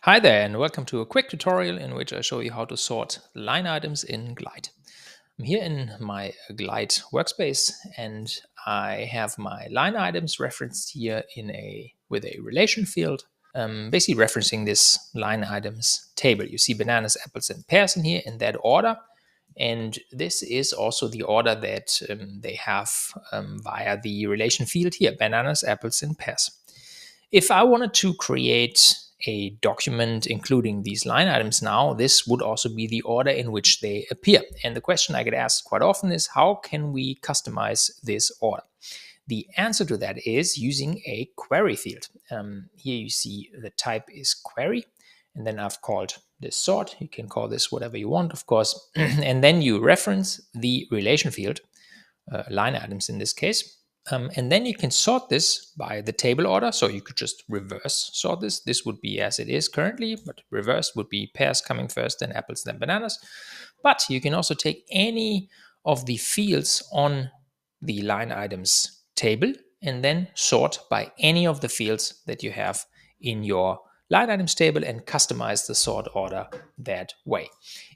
Hi there, and welcome to a quick tutorial in which I show you how to sort line items in Glide. I'm here in my Glide workspace, and I have my line items referenced here with a relation field, basically referencing this line items table. You see bananas, apples, and pears in here in that order, and this is also the order that they have via the relation field here: bananas, apples, and pears. If I wanted to create a document including these line items now, this would also be the order in which they appear. And the question I get asked quite often is, how can we customize this order? The answer to that is using a query field. Here you see the type is query, and then I've called this sort. You can call this whatever you want, of course. And then you reference the relation field, line items in this case. And then you can sort this by the table order. So you could just reverse sort this. This would be as it is currently, but reversed would be pears coming first, then apples, then bananas. But you can also take any of the fields on the line items table and then sort by any of the fields that you have in your line items table and customize the sort order that way.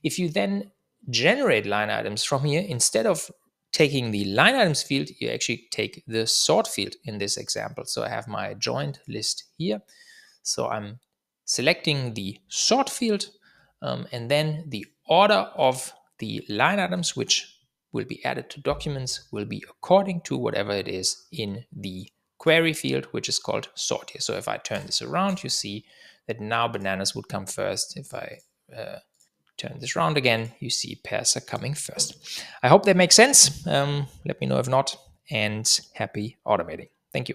If you then generate line items from here, instead of taking the line items field, you actually take the sort field in this example. So I have my joined list here. So I'm selecting the sort field, and then the order of the line items which will be added to documents will be according to whatever it is in the query field, which is called sort here. So if I turn this around, you see that now bananas would come first. If I turn this round again, you see pears are coming first. I hope that makes sense. Let me know if not, and happy automating. Thank you.